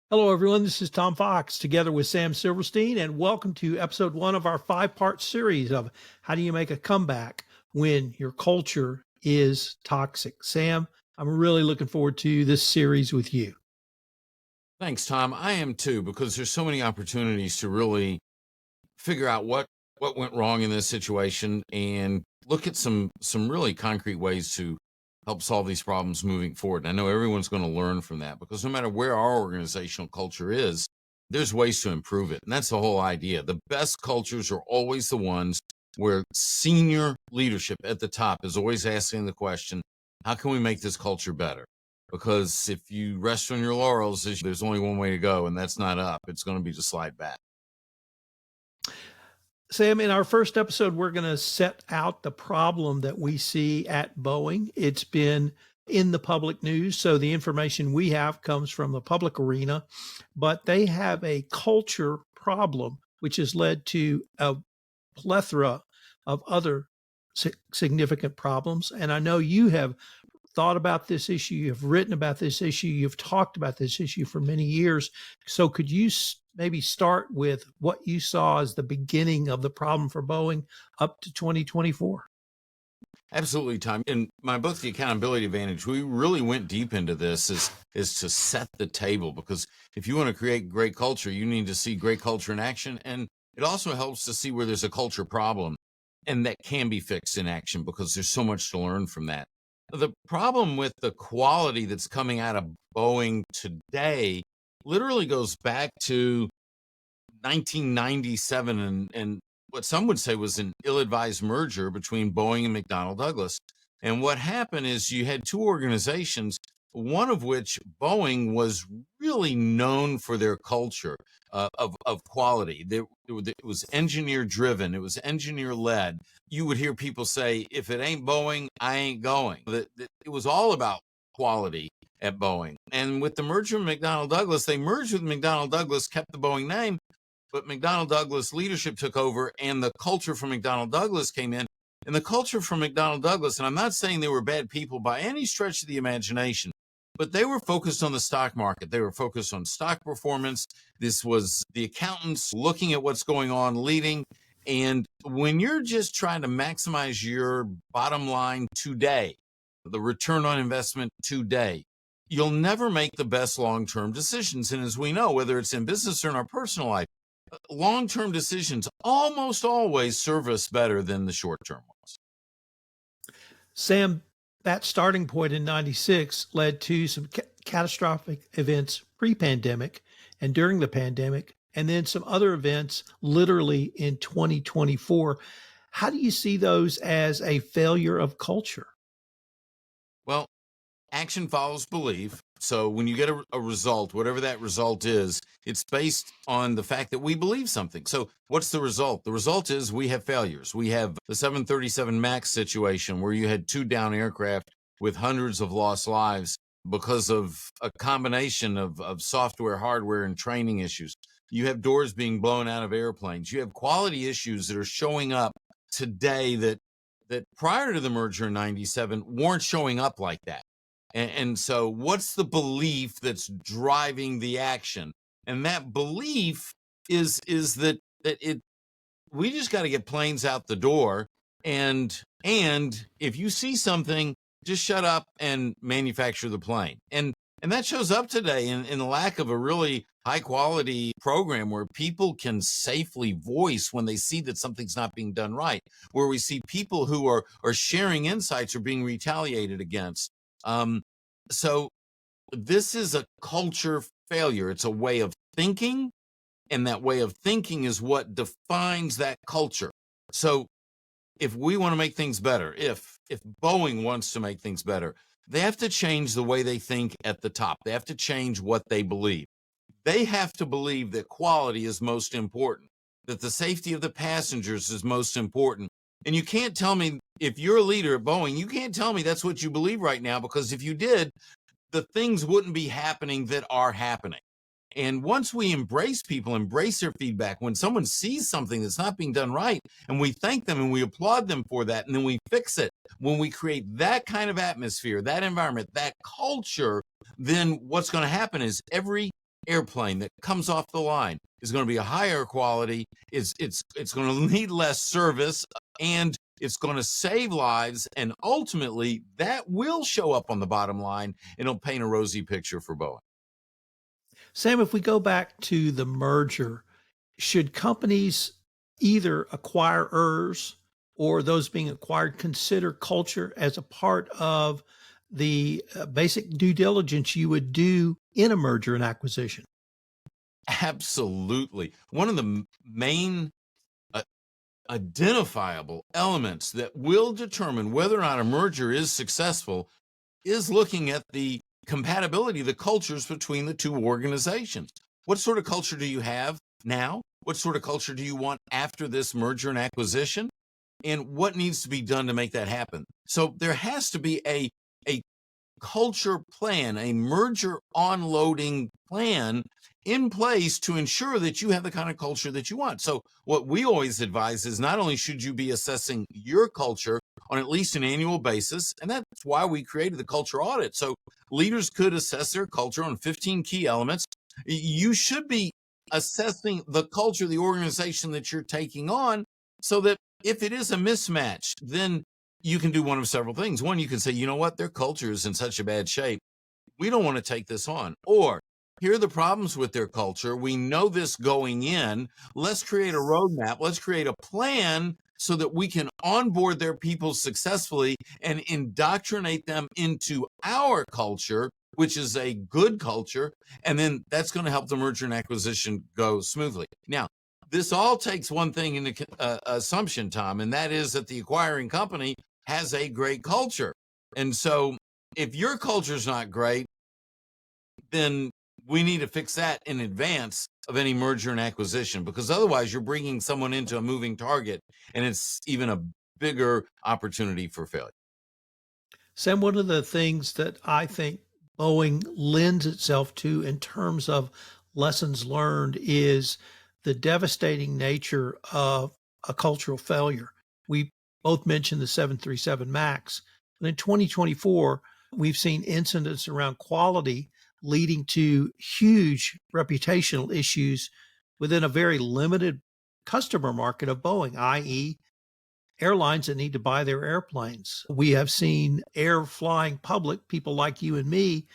Hello, everyone. This is Tom Fox together with Sam Silverstein, and welcome to episode one of our five-part series of How Do You Make a Comeback When Your Culture is Toxic? Sam, I'm really looking forward to this series with you. Thanks, Tom. I am too, because there's so many opportunities to really figure out what went wrong in this situation and look at some really concrete ways to help solve these problems moving forward. And I know everyone's going to learn from that because no matter where our organizational culture is, there's ways to improve it. And that's the whole idea. The best cultures are always the ones where senior leadership at the top is always asking the question, how can we make this culture better? Because if you rest on your laurels, there's only one way to go, and that's not up. It's going to be to slide back. Sam, in our first episode, we're going to set out the problem that we see at Boeing. It's been in the public news, so the information we have comes from the public arena, but they have a culture problem, which has led to a plethora of other significant problems. And I know you have thought about this issue, you've written about this issue, you've talked about this issue for many years. So could you maybe start with what you saw as the beginning of the problem for Boeing up to 2024? Absolutely, Tom. In my book, The Accountability Advantage, we really went deep into this is to set the table, because if you want to create great culture, you need to see great culture in action. And it also helps to see where there's a culture problem and that can be fixed in action, because there's so much to learn from that. The problem with the quality that's coming out of Boeing today literally goes back to 1997 and what some would say was an ill-advised merger between Boeing and McDonnell Douglas. And what happened is you had two organizations, one of which, Boeing, was really known for their culture of quality. It was engineer driven. It was engineer led. You would hear people say, if it ain't Boeing, I ain't going. It was all about quality at Boeing. And with the merger with McDonnell Douglas, they merged with McDonnell Douglas, kept the Boeing name, but McDonnell Douglas leadership took over and the culture from McDonnell Douglas came in. And the culture from McDonnell Douglas, and I'm not saying they were bad people by any stretch of the imagination, but they were focused on the stock market. They were focused on stock performance. This was the accountants looking at what's going on, leading. And when you're just trying to maximize your bottom line today, the return on investment today, you'll never make the best long-term decisions. And as we know, whether it's in business or in our personal life, long-term decisions almost always serve us better than the short-term ones. Sam, that starting point in 96 led to some catastrophic events pre-pandemic and during the pandemic, and then some other events literally in 2024. How do you see those as a failure of culture? Well, action follows belief. So when you get a result, whatever that result is, it's based on the fact that we believe something. So what's the result? The result is we have failures. We have the 737 MAX situation where you had two down aircraft with hundreds of lost lives because of a combination of software, hardware, and training issues. You have doors being blown out of airplanes. You have quality issues that are showing up today that prior to the merger in 97 weren't showing up like that. And so what's the belief that's driving the action? And that belief is that we just got to get planes out the door. And if you see something, just shut up and manufacture the plane. And that shows up today in the lack of a really high quality program where people can safely voice when they see that something's not being done right, where we see people who are sharing insights are being retaliated against. So this is a culture failure. It's a way of thinking, and that way of thinking is what defines that culture. So if we want to make things better, if Boeing wants to make things better, they have to change the way they think at the top. They have to change what they believe. They have to believe that quality is most important, that the safety of the passengers is most important. And you can't tell me, if you're a leader at Boeing, you can't tell me that's what you believe right now, because if you did, the things wouldn't be happening that are happening. And once we embrace people, embrace their feedback, when someone sees something that's not being done right, and we thank them and we applaud them for that, and then we fix it, when we create that kind of atmosphere, that environment, that culture, then what's going to happen is every airplane that comes off the line is going to be a higher quality. It's going to need less service, and it's going to save lives. And ultimately, that will show up on the bottom line, and it'll paint a rosy picture for Boeing. Sam, if we go back to the merger, should companies, either acquirers or those being acquired, consider culture as a part of the basic due diligence you would do in a merger and acquisition? Absolutely. One of the main identifiable elements that will determine whether or not a merger is successful is looking at the compatibility, the cultures between the two organizations. What sort of culture do you have now? What sort of culture do you want after this merger and acquisition? And what needs to be done to make that happen? So there has to be a culture plan, a merger onloading plan in place to ensure that you have the kind of culture that you want. So what we always advise is not only should you be assessing your culture on at least an annual basis, and that's why we created the culture audit. So leaders could assess their culture on 15 key elements. You should be assessing the culture of the organization that you're taking on, so that if it is a mismatch, then you can do one of several things. One, you can say, you know what, their culture is in such a bad shape, we don't want to take this on. Or, here are the problems with their culture. We know this going in. Let's create a roadmap. Let's create a plan so that we can onboard their people successfully and indoctrinate them into our culture, which is a good culture. And then that's going to help the merger and acquisition go smoothly. Now, this all takes one thing into assumption, Tom, and that is that the acquiring company has a great culture. And so if your culture is not great, then we need to fix that in advance of any merger and acquisition, because otherwise you're bringing someone into a moving target, and it's even a bigger opportunity for failure. Sam, one of the things that I think Boeing lends itself to in terms of lessons learned is the devastating nature of a cultural failure. We both mentioned the 737 MAX, but in 2024, we've seen incidents around quality leading to huge reputational issues within a very limited customer market of Boeing, i.e., airlines that need to buy their airplanes. We have seen air flying public, people like you and me,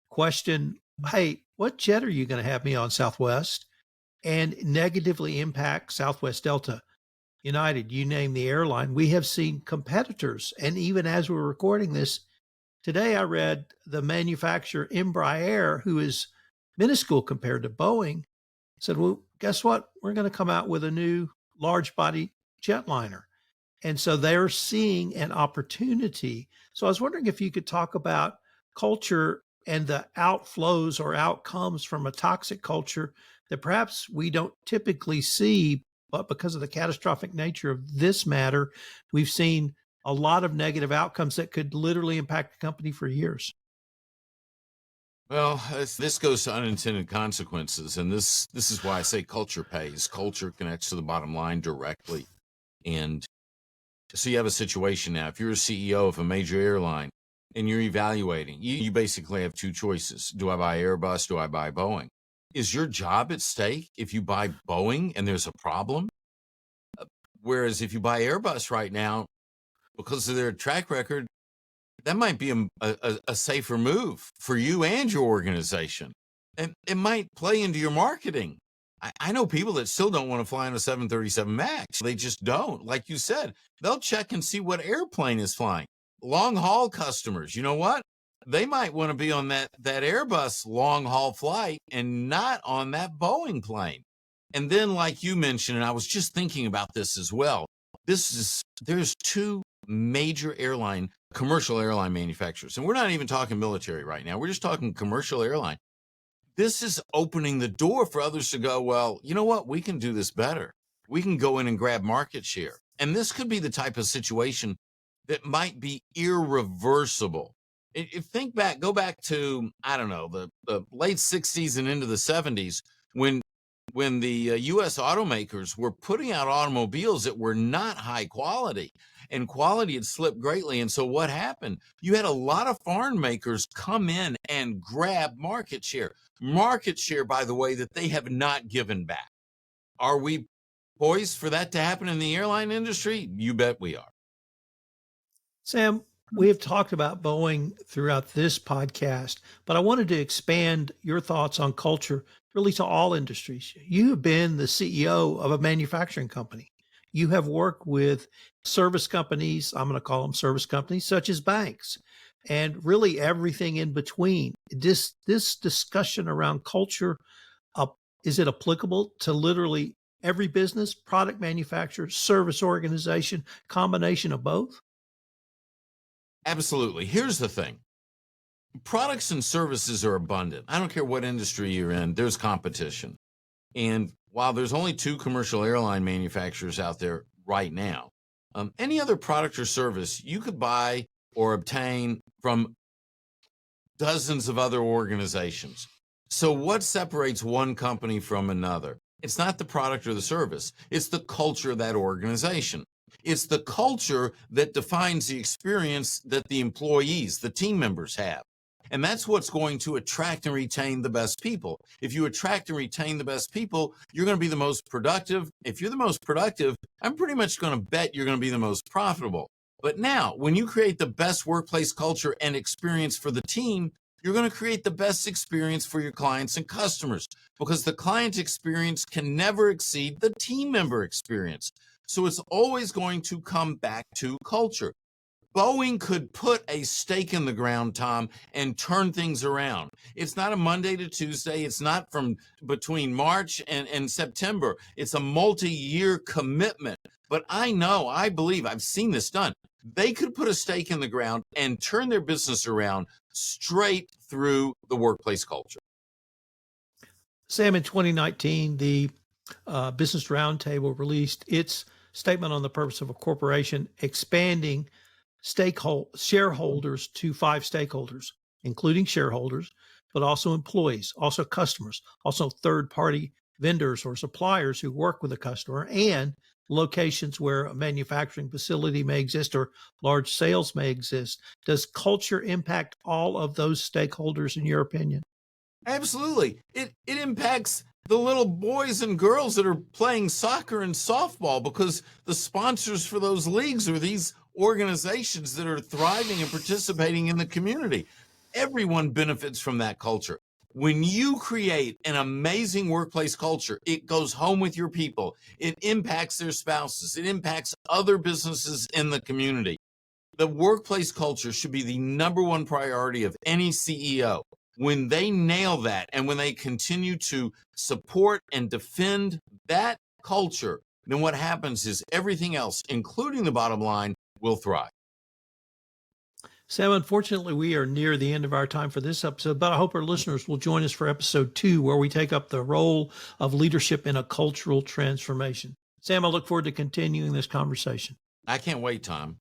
question, hey, what jet are you going to have me on, Southwest? And negatively impact Southwest, Delta, United, you name the airline. We have seen competitors. And even as we're recording this, today I read the manufacturer Embraer, who is minuscule compared to Boeing, said, well, guess what? We're going to come out with a new large body jetliner. And so they're seeing an opportunity. So I was wondering if you could talk about culture and the outflows or outcomes from a toxic culture that perhaps we don't typically see, but because of the catastrophic nature of this matter, we've seen a lot of negative outcomes that could literally impact the company for years. Well, this goes to unintended consequences, and this is why I say culture pays. Culture connects to the bottom line directly. And so you have a situation now. If you're a CEO of a major airline and you're evaluating, you basically have two choices. Do I buy Airbus? Do I buy Boeing? Is your job at stake if you buy Boeing and there's a problem? Whereas if you buy Airbus right now, because of their track record, that might be a safer move for you and your organization. And it might play into your marketing. I know people that still don't want to fly on a 737 MAX. They just don't. Like you said, they'll check and see what airplane is flying. Long haul customers, you know what? They might want to be on that Airbus long haul flight and not on that Boeing plane. And then, like you mentioned, and I was just thinking about this as well, there's two major commercial airline manufacturers. And we're not even talking military right now. We're just talking commercial airline. This is opening the door for others to go, well, you know what? We can do this better. We can go in and grab market share. And this could be the type of situation that might be irreversible. Go back to, I don't know, the late 60s and into the 70s when when the U.S. automakers were putting out automobiles that were not high quality, and quality had slipped greatly. And so what happened? You had a lot of foreign makers come in and grab market share. Market share, by the way, that they have not given back. Are we poised for that to happen in the airline industry? You bet we are. Sam, we have talked about Boeing throughout this podcast, but I wanted to expand your thoughts on culture really to all industries. You have been the CEO of a manufacturing company. You have worked with service companies, I'm going to call them service companies, such as banks, and really everything in between. This discussion around culture, uh, is it applicable to literally every business, product manufacturer, service organization, combination of both? Absolutely. Here's the thing. Products and services are abundant. I don't care what industry you're in, there's competition. And while there's only two commercial airline manufacturers out there right now, any other product or service you could buy or obtain from dozens of other organizations. So what separates one company from another? It's not the product or the service. It's the culture of that organization. It's the culture that defines the experience that the employees, the team members have. And that's what's going to attract and retain the best people. If you attract and retain the best people, you're going to be the most productive. If you're the most productive, I'm pretty much going to bet you're going to be the most profitable. But now, when you create the best workplace culture and experience for the team, you're going to create the best experience for your clients and customers, because the client experience can never exceed the team member experience. So it's always going to come back to culture. Boeing could put a stake in the ground, Tom, and turn things around. It's not a Monday to Tuesday. It's not from between March and September. It's a multi-year commitment. But I believe, I've seen this done. They could put a stake in the ground and turn their business around straight through the workplace culture. Sam, in 2019, the Business Roundtable released its statement on the purpose of a corporation, expanding shareholders to 5 stakeholders, including shareholders, but also employees, also customers, also third-party vendors or suppliers who work with a customer, and locations where a manufacturing facility may exist or large sales may exist. Does culture impact all of those stakeholders, in your opinion? Absolutely. It impacts the little boys and girls that are playing soccer and softball, because the sponsors for those leagues are these organizations that are thriving and participating in the community. Everyone benefits from that culture. When you create an amazing workplace culture, it goes home with your people. It impacts their spouses. It impacts other businesses in the community. The workplace culture should be the number one priority of any CEO. When they nail that, and when they continue to support and defend that culture, then what happens is everything else, including the bottom line, will thrive. Sam, unfortunately, we are near the end of our time for this episode, but I hope our listeners will join us for episode 2, where we take up the role of leadership in a cultural transformation. Sam, I look forward to continuing this conversation. I can't wait, Tom.